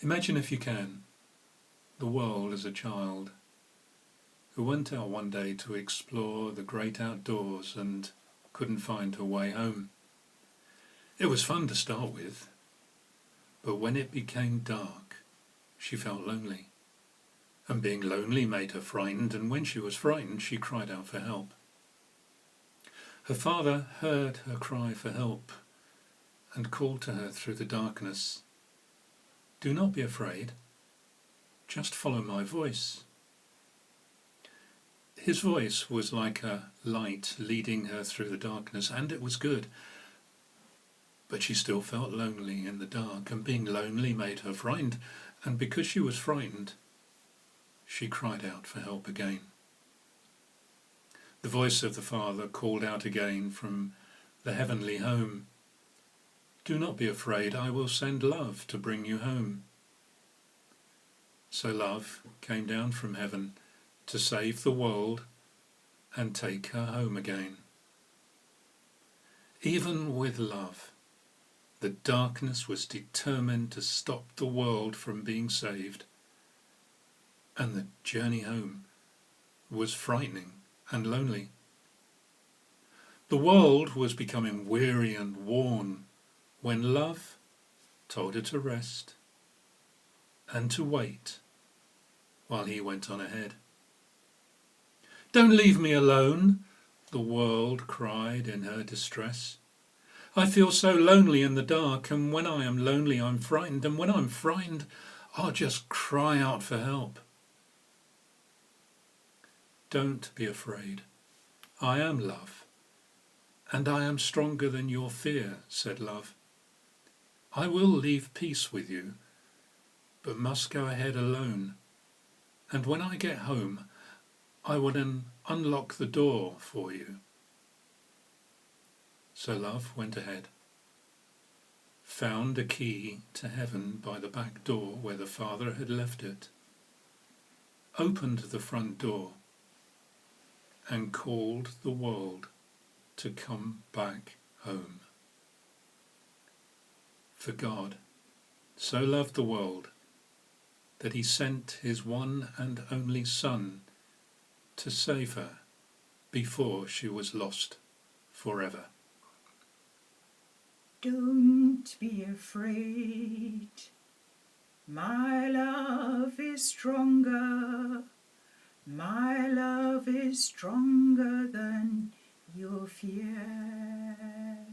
Imagine, if you can, the world as a child who went out one day to explore the great outdoors and couldn't find her way home. It was fun to start with, but when it became dark, she felt lonely. And being lonely made her frightened, and when she was frightened, she cried out for help. Her father heard her cry for help and called to her through the darkness, "Do not be afraid, just follow my voice." His voice was like a light leading her through the darkness, and it was good. But she still felt lonely in the dark, and being lonely made her frightened, and because she was frightened, she cried out for help again. The voice of the Father called out again from the heavenly home, "Do not be afraid, I will send love to bring you home." So love came down from heaven to save the world and take her home again. Even with love, the darkness was determined to stop the world from being saved, and the journey home was frightening and lonely. The world was becoming weary and worn when love told her to rest and to wait while he went on ahead. "Don't leave me alone," the world cried in her distress. "I feel so lonely in the dark, and when I am lonely I'm frightened, and when I'm frightened I'll just cry out for help." "Don't be afraid. I am love, and I am stronger than your fear," said love. "I will leave peace with you, but must go ahead alone, and when I get home I will then unlock the door for you." So love went ahead, found a key to heaven by the back door where the Father had left it, opened the front door, and called the world to come back home. For God so loved the world that he sent his one and only Son to save her before she was lost forever. Don't be afraid, my love is stronger. My love is stronger than your fear.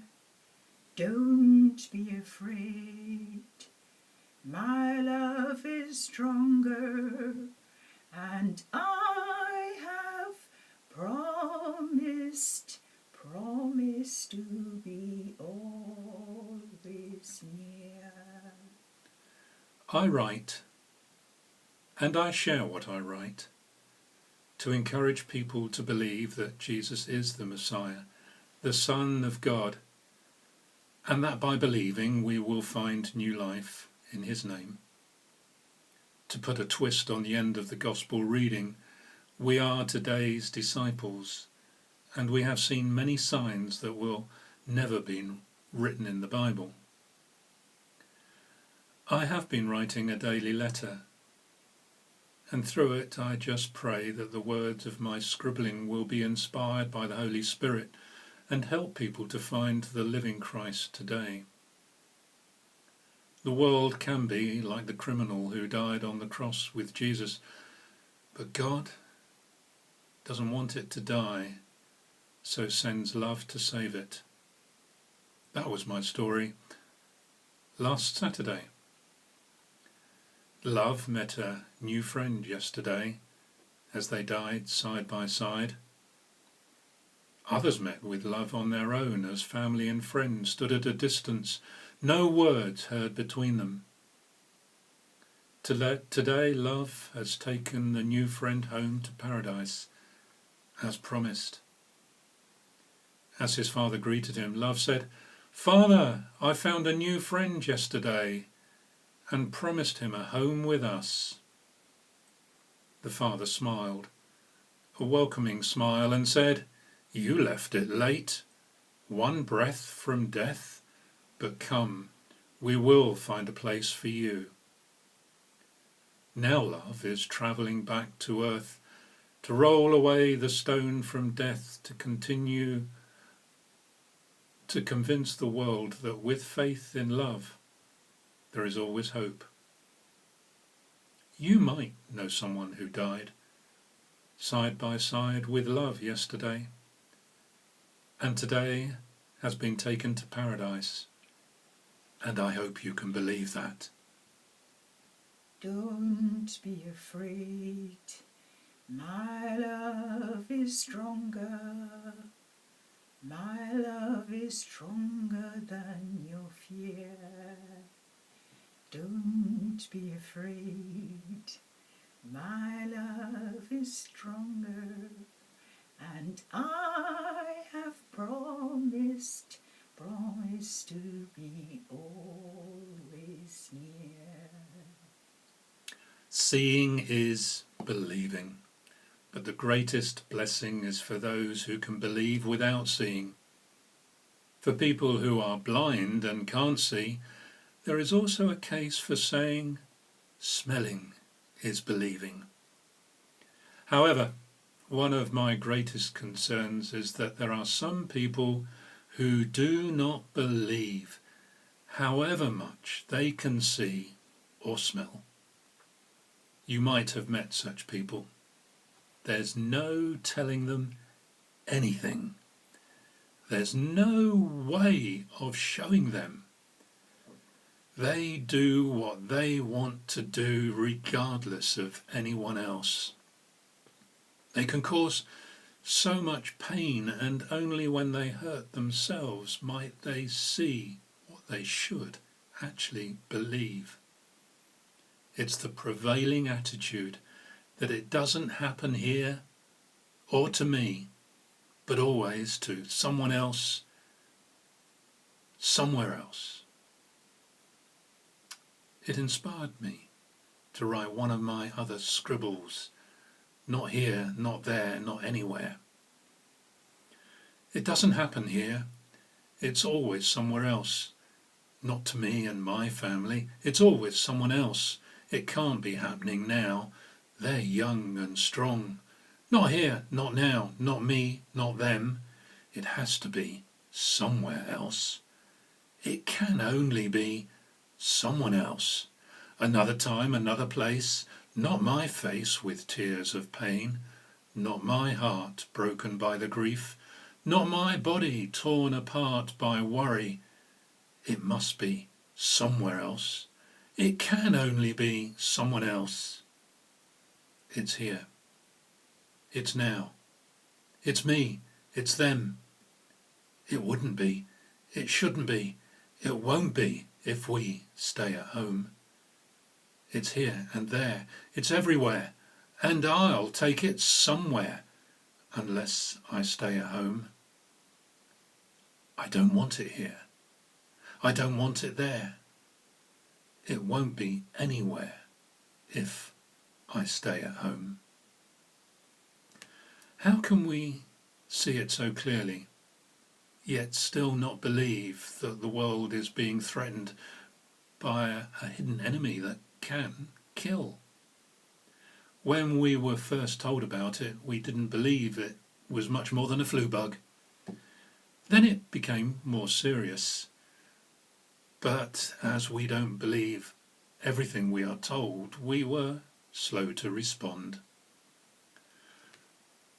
Don't be afraid, my love is stronger, and I have promised to be always near. I write, and I share what I write, to encourage people to believe that Jesus is the Messiah, the Son of God, and that by believing we will find new life in his name. To put a twist on the end of the Gospel reading, we are today's disciples, and we have seen many signs that will never be written in the Bible. I have been writing a daily letter, and through it I just pray that the words of my scribbling will be inspired by the Holy Spirit and help people to find the living Christ today. The world can be like the criminal who died on the cross with Jesus, but God doesn't want it to die, so sends love to save it. That was my story last Saturday. Love met a new friend yesterday as they died side by side. Others met with love on their own as family and friends stood at a distance, no words heard between them. Today love has taken the new friend home to paradise, as promised. As his father greeted him, love said, "Father, I found a new friend yesterday," and promised him a home with us. The father smiled, a welcoming smile, and said, "You left it late, one breath from death, but come, we will find a place for you." Now love is travelling back to earth to roll away the stone from death, to continue to convince the world that with faith in love there is always hope. You might know someone who died side by side with love yesterday, and today has been taken to paradise, and I hope you can believe that. Don't be afraid, my love is stronger. My love is stronger than your fear. Don't be afraid, my love is stronger, and I have promised to be always near. Seeing is believing, but the greatest blessing is for those who can believe without seeing. For people who are blind and can't see, there is also a case for saying smelling is believing. However, one of my greatest concerns is that there are some people who do not believe, however much they can see or smell. You might have met such people. There's no telling them anything. There's no way of showing them. They do what they want to do regardless of anyone else. They can cause so much pain, and only when they hurt themselves might they see what they should actually believe. It's the prevailing attitude that it doesn't happen here or to me, but always to someone else, somewhere else. It inspired me to write one of my other scribbles, not here, not there, not anywhere. It doesn't happen here, it's always somewhere else. Not to me and my family, it's always someone else. It can't be happening now. They're young and strong. Not here, not now, not me, not them. It has to be somewhere else. It can only be someone else. Another time, another place. Not my face with tears of pain. Not my heart broken by the grief. Not my body torn apart by worry. It must be somewhere else. It can only be someone else. It's here. It's now. It's me. It's them. It wouldn't be. It shouldn't be. It won't be if we stay at home. It's here and there. It's everywhere. And I'll take it somewhere unless I stay at home. I don't want it here. I don't want it there. It won't be anywhere if I stay at home. How can we see it so clearly, yet still not believe that the world is being threatened by a hidden enemy that can kill? When we were first told about it, we didn't believe it was much more than a flu bug. Then it became more serious. But as we don't believe everything we are told, we were slow to respond.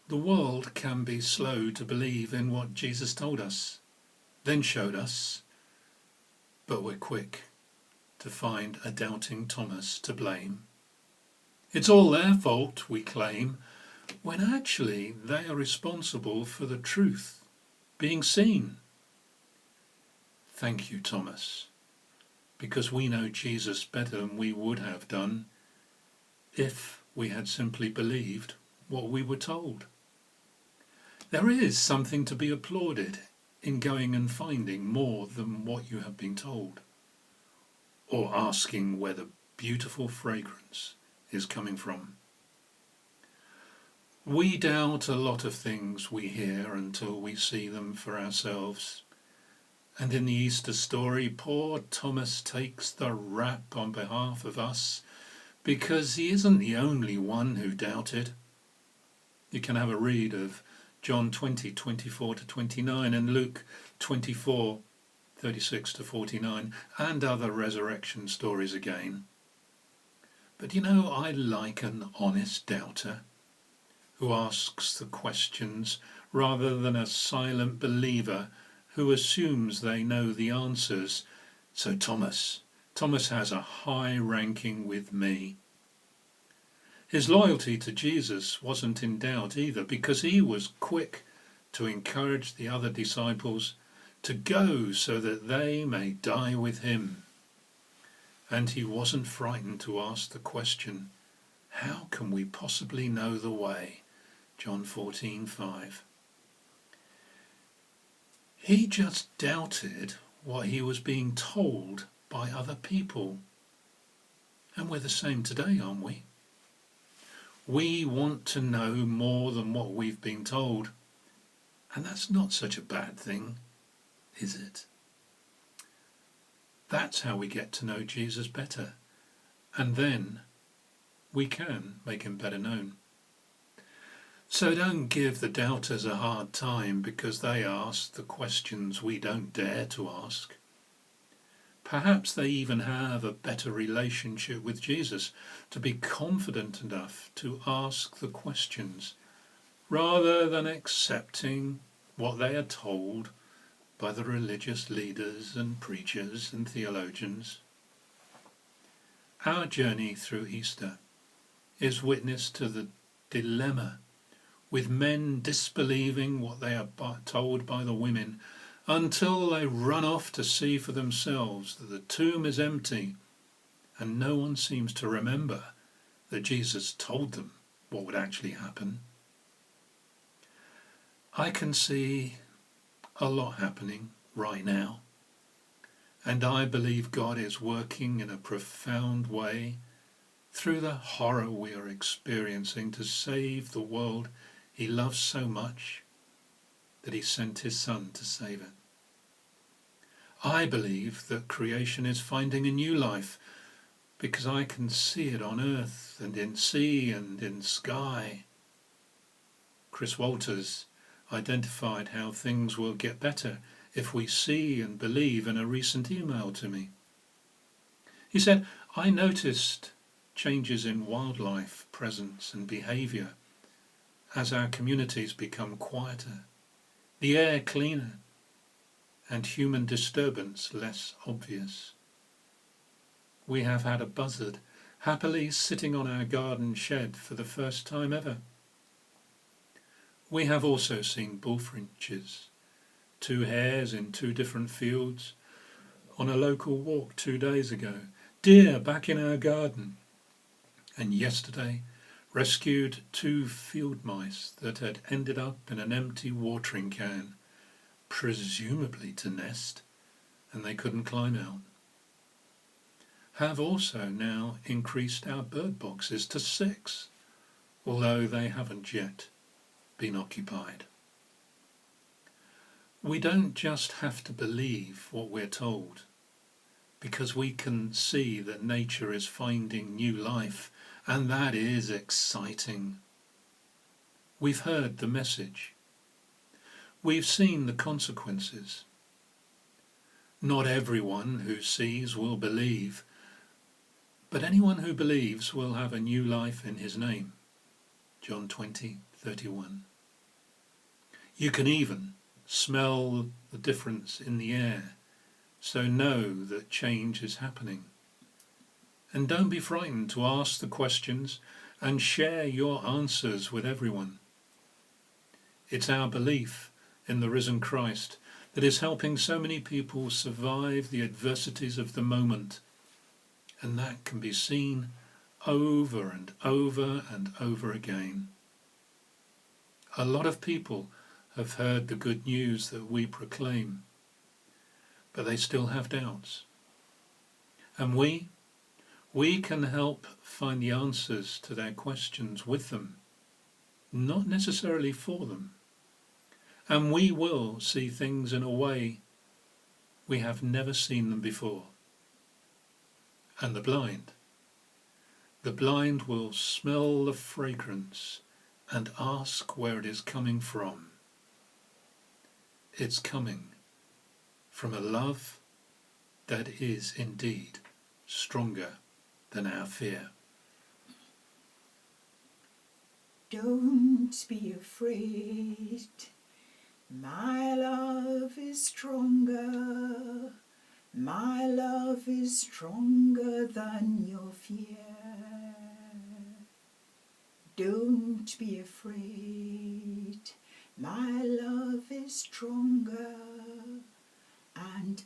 The world can be slow to believe in what Jesus told us, then showed us, but we're quick to find a doubting Thomas to blame. It's all their fault, we claim, when actually they are responsible for the truth being seen. Thank you, Thomas, because we know Jesus better than we would have done if we had simply believed what we were told. There is something to be applauded in going and finding more than what you have been told, or asking where the beautiful fragrance is coming from. We doubt a lot of things we hear until we see them for ourselves. And in the Easter story, poor Thomas takes the rap on behalf of us because he isn't the only one who doubted. You can have a read of John 20:24 to 29 and Luke 24:36 to 49 and other resurrection stories again. But I like an honest doubter who asks the questions rather than a silent believer who assumes they know the answers. So Thomas has a high ranking with me. His loyalty to Jesus wasn't in doubt either, because he was quick to encourage the other disciples to go so that they may die with him. And he wasn't frightened to ask the question, how can we possibly know the way? John 14:5. He just doubted what he was being told by other people. And we're the same today, aren't we? We want to know more than what we've been told. And that's not such a bad thing, is it? That's how we get to know Jesus better. And then we can make him better known. So don't give the doubters a hard time because they ask the questions we don't dare to ask. Perhaps they even have a better relationship with Jesus to be confident enough to ask the questions rather than accepting what they are told by the religious leaders and preachers and theologians. Our journey through Easter is witness to the dilemma with men disbelieving what they are told by the women until they run off to see for themselves that the tomb is empty and no one seems to remember that Jesus told them what would actually happen. I can see a lot happening right now, and I believe God is working in a profound way through the horror we are experiencing to save the world he loves so much that he sent his Son to save it. I believe that creation is finding a new life because I can see it on earth and in sea and in sky. Chris Walters identified how things will get better if we see and believe in a recent email to me. He said, I noticed changes in wildlife presence and behaviour as our communities become quieter, the air cleaner, and human disturbance less obvious. We have had a buzzard happily sitting on our garden shed for the first time ever. We have also seen bullfinches, 2 hares in 2 different fields on a local walk 2 days ago, deer back in our garden, and yesterday rescued 2 field mice that had ended up in an empty watering can, presumably to nest, and they couldn't climb out. Have also now increased our bird boxes to 6, although they haven't yet been occupied. We don't just have to believe what we're told, because we can see that nature is finding new life, and that is exciting. We've heard the message. We've seen the consequences. Not everyone who sees will believe, but anyone who believes will have a new life in his name. John 20:31. You can even smell the difference in the air, so know that change is happening. And don't be frightened to ask the questions and share your answers with everyone. It's our belief in the risen Christ that is helping so many people survive the adversities of the moment, and that can be seen over and over and over again. A lot of people have heard the good news that we proclaim, but they still have doubts. And we can help find the answers to their questions with them, not necessarily for them. And we will see things in a way we have never seen them before. And the blind The blind will smell the fragrance and ask where it is coming from. It's coming from a love that is indeed stronger than our fear. Don't be afraid. My love is stronger. My love is stronger than your fear. Don't be afraid. My love is stronger. And